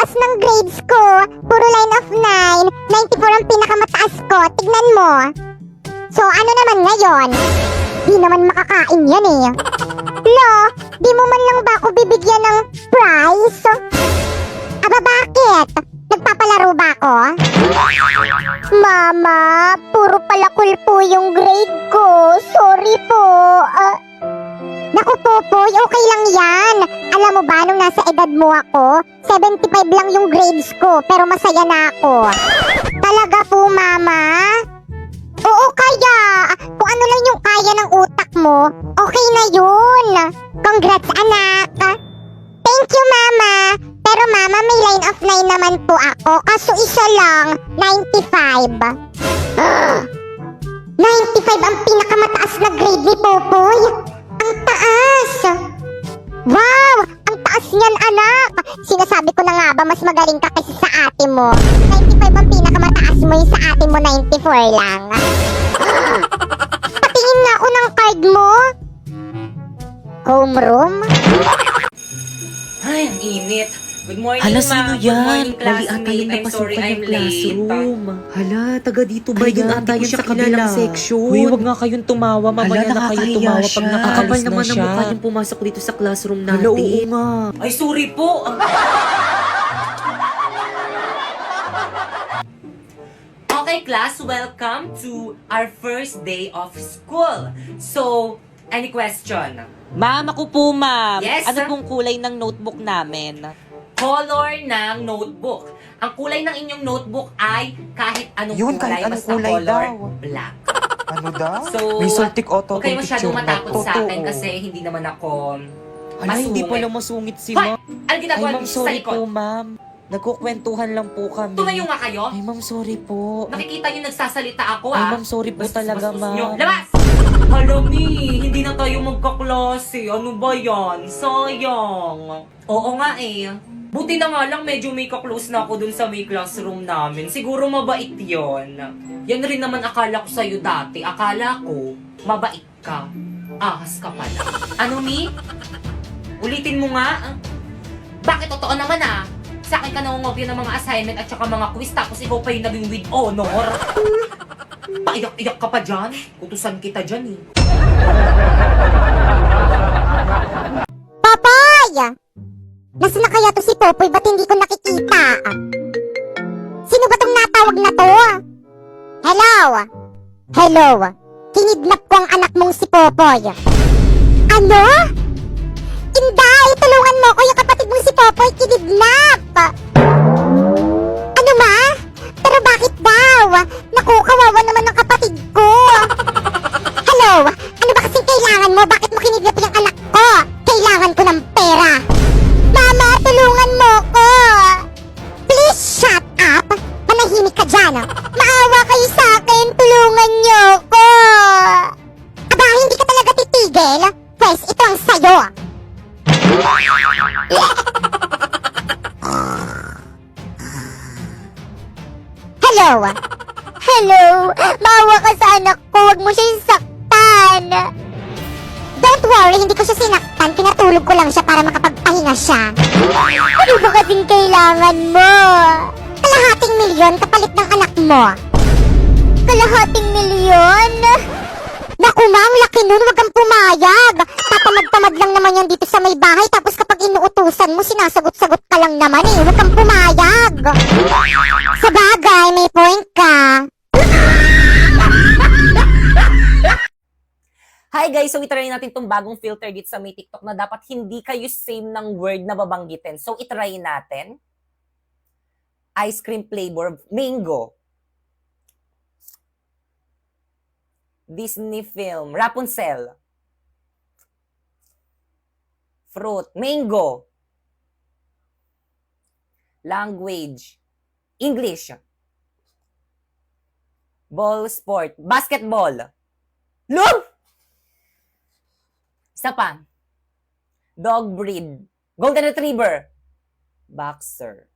taas ng grades ko. Puro line of 9. 94 ang pinakamataas ko. Tignan mo. So, ano naman ngayon? Di naman makakain yan eh. Lo, di mo man lang ba ako bibigyan ng prize? Aba, bakit? Nagpapalaro ba ako? Mama, puro palakul po yung grade ko. Sorry po. Naku, Popoy, okay lang yan. Alam mo ba, nung nasa edad mo ako, 75 lang yung grades ko, pero masaya na ako. Talaga po, Mama? Oo, kaya. Kung ano lang yung kaya ng utak mo, okay na yun. Congrats, anak. Thank you, Mama. Pero Mama, may line of 9 naman po ako. Kaso isa lang, 95. 95 ang pinakamataas na grade ni Popoy. Ang taas. Wow, ang taas niyan, anak. Sinasabi ko na nga ba, mas magaling ka kasi sa ate mo. 95 ang pinakamataas mo, yung sa ate mo 94 lang. Patingin nga ako ng card mo. Homeroom? Ay, ang init. Good morning, Hala, ma'am. sino Good yan? morning, Mali ata classmate. yung I'm sorry, napasukan I'm yung late. classroom. Hala, taga dito ba Ay, yun? yun Ata ata yun yun sa sa kabilang kabila. section. Uy, wag nga kayong tumawa. Mamaya Hala, na kayo nakakahiya tumawa pag siya. nakaalis Kapal na naman ang siya. mukha niyang pumasok dito sa classroom Hala, natin. oo nga. Ay, sorry po. Okay, class, welcome to our first day of school. So, any question? Ma'am, ako po, ma'am. Yes, Ano sir? pong kulay ng notebook namin? Color ng notebook. Ang kulay ng inyong notebook ay kahit anong Yun, kulay, kahit anong basta kulay color daw. black. Ano daw? So, May Sultic Auto huwag kayo masyadong picture na. matakot sa akin Totoo. kasi hindi naman ako Ala, hindi masungit. pala masungit si Hoy! ma'am. Ano Ay, ginagawa ma'am, niyo sa sorry likod? po, ma'am. Nagkukwentuhan lang po kami. Tumayo nga kayo. Ay, ma'am, sorry po. Nakikita niyo nagsasalita ako, Ay, ah. ma'am, sorry po Bastos, talaga, bastos niyo. ma'am. Labas! Halami, hindi na tayo magkaklase. Ano ba yan? Sayang. Oo nga eh. Buti na nga lang medyo may kaklose na ako dun sa may classroom namin. Siguro mabait yon. Yan rin naman akala ko sa'yo dati. Akala ko, mabait ka. Ahas ka pala. Ano, Mi? Ulitin mo nga. Bakit totoo naman ah? Sa akin ka nangungopia ng mga assignment at saka mga quiz tapos ikaw pa yung naging with honor. Paiyak-iyak ka pa dyan. Utusan kita dyan eh. Popoy! Nasaan na kaya to si Popoy? Ba't hindi ko nakikita? Sino ba tong natawag na to? Hello? Hello? Kinidnap ko ang anak mong si Popoy. Ano? Inday, tulungan mo ko, yung kapatid mong si Popoy kinidnap! Ano ma? Pero bakit daw? Naku, kawawa naman ng kapatid ko. Hello? Ano ba kasing kailangan mo? Bakit mo kinidnap yung anak ko? Kailangan ko ng pera. Mama, tulungan mo ko! Please shut up! Manahimik ka dyan! Maawa kayo sa akin! Tulungan niyo ko! Aba, hindi ka talaga titigil? Pwes, ito ang sayo! Hello? Hello? Maawa ka sa anak ko! Huwag mo siyang saktan! Don't worry, hindi ko siya sinaktan. Pinatulog ko lang siya para makapagpahinga siya. Ano ba kasing kailangan mo? Kalahating milyon kapalit ng anak mo. Kalahating milyon? Naku ma'am, laki nun, wag kang pumayag. Tatamad-tamad lang naman yan dito sa may bahay. Tapos kapag inuutusan mo, sinasagot-sagot ka lang naman eh. Wag kang pumayag. Sa bagay, may point ka. Hi guys! So, itry natin itong bagong filter dito sa may TikTok na dapat hindi kayo same ng word na babanggitin. So, itry natin. Ice cream flavor, mango. Disney film, Rapunzel. Fruit, mango. Language, English. Ball sport, basketball. Look! Isa pa. Dog breed. Golden Retriever. Boxer.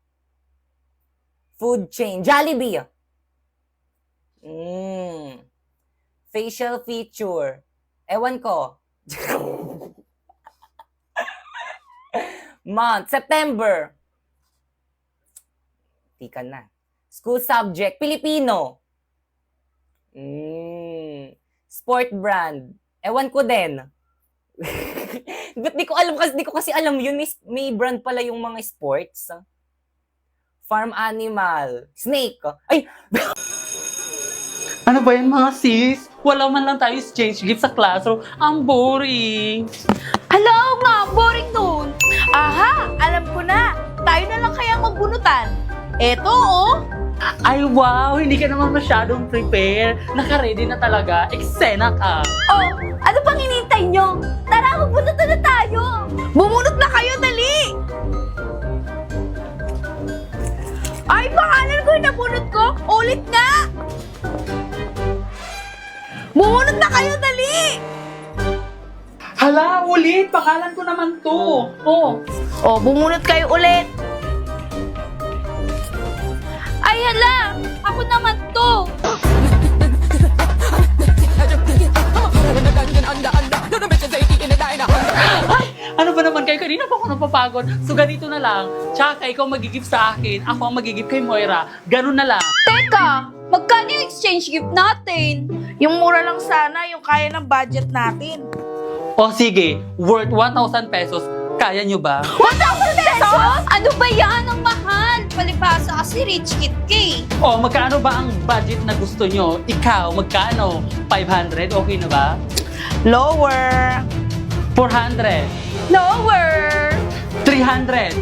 Food chain. Jollibee. Facial feature. Ewan ko. Month. September. 50 ka na. School subject, Pilipino. Sport brand. Ewan ko din. Ba't di ko kasi alam yun. May brand pala yung mga sports. Farm animal. Snake. Ay, Ano ba yan mga sis? Wala man lang tayo exchange gift sa classroom. Ang boring. Hello nga, boring nun. Aha, alam ko na. Tayo na lang kayang magbunutan. Eto, oh. Ay wow, hindi ka naman masyadong prepare. Naka-ready na talaga. Eksena ka. Oh, ano pang hinintay nyo? Tara, magbunutan na tayo. Bumunot na kayo, dali. Ay, pangalan ko yung nabunot ko. Ulit nga. Bumunot na kayo, dali. Hala, ulit. Pangalan ko naman to. Oh, Oh, bumunot kayo ulit. Ay, hala! Ako naman to! ano ba naman kayo? Kanina pa ako napapagod. So ganito na lang. Tsaka ikaw magigip sa akin. Ako ang magigip kay Moira. Ganun na lang. Teka! Magkano yung exchange gift natin? Yung mura lang sana, yung kaya ng budget natin. O sige, worth 1,000 pesos. Kaya nyo ba? 1,000 pesos? Ano ba yan? Ang mahal! Palibasa kasi rich kid ka eh. O magkano ba ang budget na gusto nyo? Ikaw, magkano? 500? Okay na ba? Lower! 400? Lower! 300?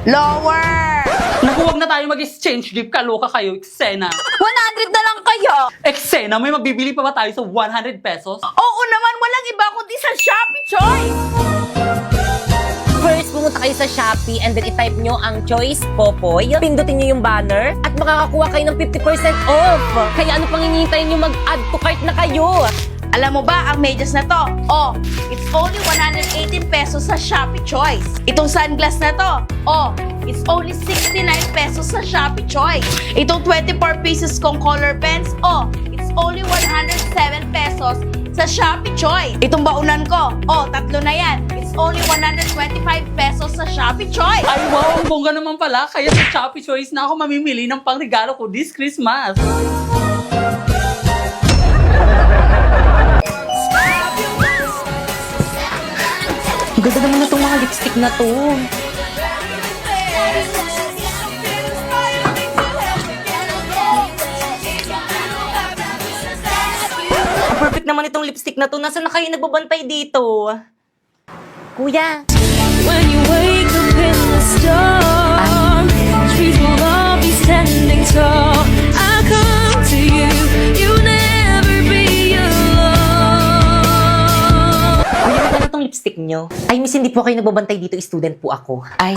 Lower! Naku, wag na tayo mag-exchange gift. Kaloka kayo, eksena. 100 na lang kayo! Eksena, may mabibili pa ba tayo sa 100 pesos? Oo naman, walang iba kundi sa Shopee Choice! first pumunta kayo sa Shopee and then i-type nyo ang choice Popoy. Pindutin nyo yung banner at makakakuha kayo ng 50% off. Kaya ano pang hinihintay nyo, mag-add to cart na kayo. Alam mo ba ang medyas na to? Oh, it's only 118 pesos sa Shopee Choice. Itong sunglass na to, oh, it's only 69 pesos sa Shopee Choice. Itong 24 pieces kong color pens, oh, it's only 107 pesos sa Shopee Choice. Itong baunan ko, oh, 3 na yan. It's only 125 pesos sa Shopee Choice. Ay wow, ang bongga naman pala. Kaya sa Shopee Choice na ako mamimili ng pangregalo ko this Christmas. Ang ganda naman na itong mga lipstick na to. Ang perfect naman itong lipstick na to. Nasaan na kayo nagbabantay dito? Kuya. When you wake up in the storm, trees will all be standing tall. I come to you, you never be alone. Kuya, magkano itong lipstick nyo? Ay, miss, hindi po kayo nagbabantay dito. Student po ako. Ay.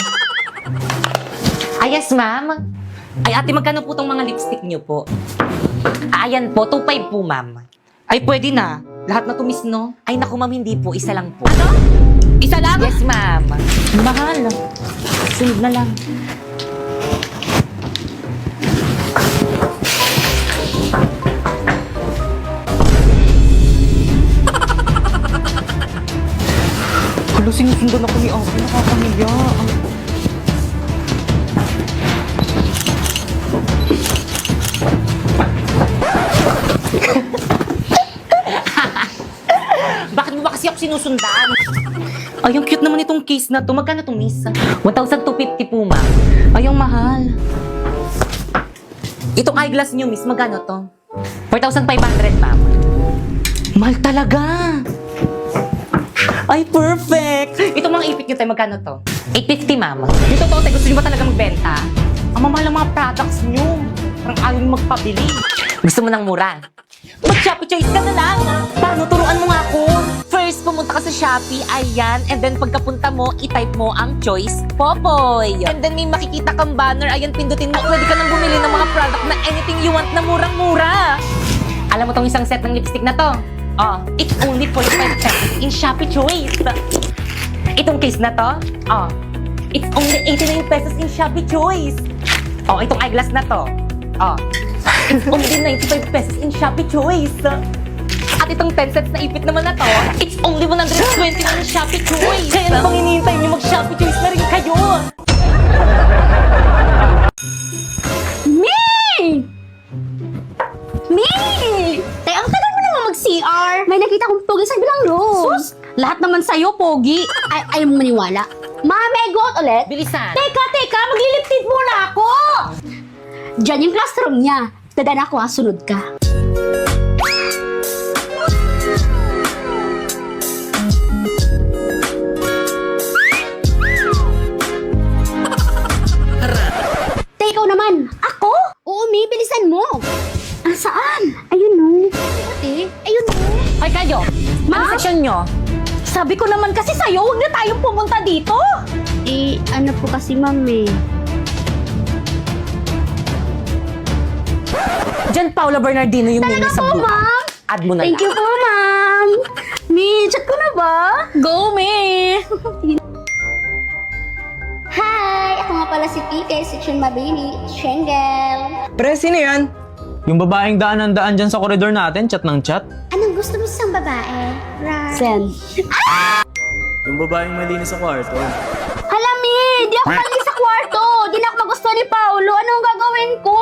Ay, yes, ma'am. Ay, ate, magkano po itong mga lipstick nyo po? Ayan po, 2.5 po, ma'am. Ay, pwede na. Lahat na to, miss, no? Ay, naku, ma'am, hindi po. Isa lang po. Ano? Isa lang? Yes, ma'am. Mahal. Sunod na lang. Hala, sinusundan ako ni Ate. Nakakamiya. Bakit mo ba kasi ako sinusundan? Ay, ang cute naman itong case na to. Magkano to, miss? 1,250 po, ma'am. Ay, ang mahal. Itong eyeglass nyo, miss, magkano to? 4,500, ma'am. Mahal talaga. Ay, perfect! Itong mga ipit nyo tayo, magkano to? 850, ma'am. Yung totoo tayo, gusto nyo ba talaga magbenta? Ang mamahal ng mga products nyo. Parang ayaw nyo magpabili. Gusto mo ng mura? Mag-Shopee Choice ka na lang. Paano? Turuan mo nga ako. First, pumunta ka sa Shopee, ayan. And then, pagkapunta mo, i-type mo ang choice Popoy. And then, may makikita kang banner. Ayan, pindutin mo. Pwede ka nang bumili ng mga product na anything you want na murang-mura. Alam mo tong isang set ng lipstick na to? Oh, it's only 45 pesos in Shopee Choice. Itong case na to? Oh, it's only 89 pesos in Shopee Choice. Oh, itong eyeglass na to? Oh, it's only 95 pesos in Shopee Choice. At itong 10 sets na ipit naman na to, it's only 120 na in Shopee Choice. Kaya na pang hinihintay niyo, mag-Shopee Choice na rin kayo. Lahat naman sa'yo, pogi. Ayaw mong maniwala. Mami, go out ulit? Bilisan. Teka, magliliptid muna ako! Diyan yung classroom niya. Tadaan ako, sunod ka. Ikaw naman. Ako? Oo, Mi, bilisan mo. Ah, saan? Ayun no. Ayun no. Ay kayo, Ma? ano seksyon nyo? Sabi ko naman kasi sa'yo, huwag na tayong pumunta dito. Ano po kasi, mami? Diyan Paula Bernardino yung name sa po, book. ma'am. Add mo na Thank lang. you po, ma'am. Mi, chat ko na ba? Go, Mi. Hi! Ako nga pala si PK, si Chun Mabini, Shengel. Pre, sino yan? Yung babaeng daan dyan sa koridor natin, chat ng chat. Anong gusto mo sa isang babae? Sen. Yung babaeng malinis sa kwarto. Hala, Mi! Di ako mali sa kwarto! Di na ako magustuhan ni Paolo. Anong gagawin ko?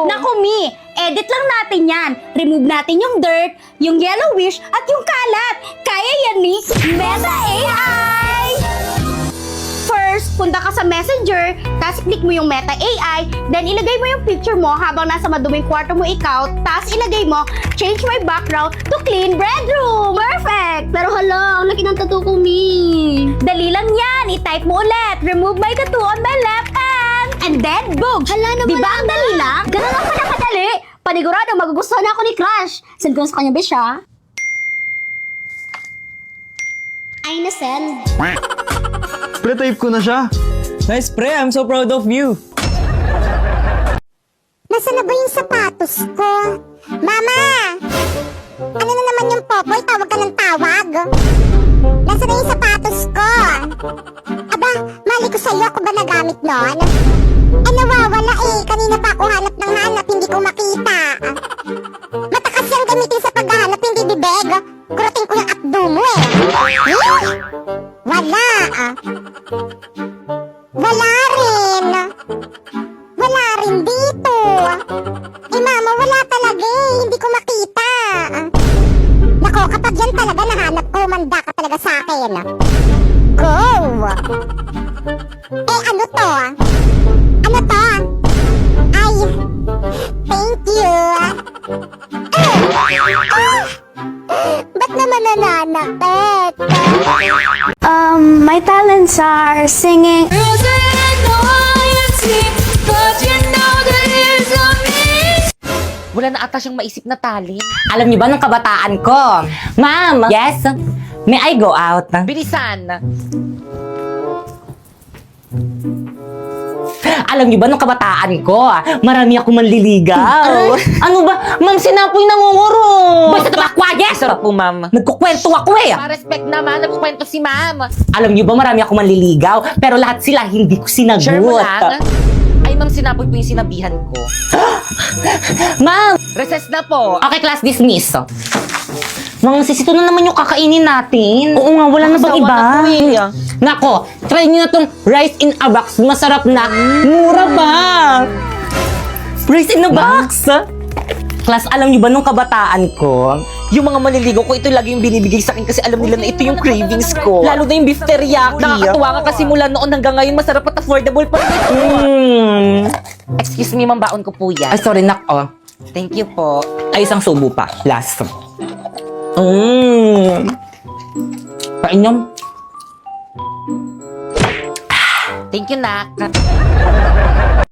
Naku, Mi! Edit lang natin yan. Remove natin yung dirt, yung yellowish, at yung kalat. Kaya yan, Mi! Meta AI! First, punta ka sa Messenger, tapos click mo yung Meta AI, then ilagay mo yung picture mo habang nasa maduming kwarto mo ikaw, tapos ilagay mo, change my background to clean bedroom. Perfect! Pero hala, ang laki ng tattoo ko, Mi. Dali lang yan. I-type mo ulit. Remove my tattoo on my left hand. And then, boom! Hala naman. Diba ang dali lang? Ganun lang pala kadali. Panigurado, magugustuhan ako ni Crush. Send ko sa kanya, besh, ha? Ay, na-send. Pre, type ko na siya. Nice, pre. I'm so proud of you. Nasaan na ba yung sapatos ko? Mama! Ano na naman yung popoy? Tawag ka ng tawag? Nasaan na yung sapatos ko? Aba, mali ko sa'yo. Ako ba nagamit nun? Nawawala eh. Kanina pa ako hanap ng hanap. Hindi ko makita. Matakas yung gamitin sa paghahanap. Hindi bibeg. Kurutin ko yung akdo mo eh. Wala ah. Wala rin. Wala rin dito. Eh mama, wala talaga eh. Hindi ko makita. Nako, kapag yan talaga nahanap ko, manda ka talaga sa akin. Go! Eh ano to? Ano to? Ay, thank you. Ba't naman nananakit? My talents are singing. Wala na ata siyang maisip na talent. Alam niyo ba nung kabataan ko? Ma'am! Yes? May I go out? Bilisan! Alam niyo ba nung kabataan ko, marami ako manliligaw. Ano ba? Ma'am, sinapoy nangunguro. Basta tabakwa, yes! Sarap po, ma'am. Nagkukwento ako eh. Pa-respect naman, nagkukwento si ma'am. Alam niyo ba marami ako manliligaw, pero lahat sila hindi ko sinagot. Sure mo lang? Ay, ma'am, sinapoy po yung sinabihan ko. Ma'am! Recess na po. Okay, class dismiss. Mga sisito na naman yung kakainin natin. Oo nga, wala na bang Sawa iba? na po eh. Nako, try nyo na tong rice in a box. Masarap na. Mura pa. Rice in a box. Class, alam niyo ba nung kabataan ko, Yung mga maliligaw ko, ito lagi yung binibigay sa akin kasi alam nila na ito yung cravings ko. Lalo na yung beef teriyaki. Nakakatuwa nga kasi mula noon hanggang ngayon, masarap at affordable pa rin ito. Excuse me, ma'am, baon ko po yan. Ay, sorry, nak. Oh. Thank you po. Ay, isang subo pa. Last. Painom. Thank you, nak.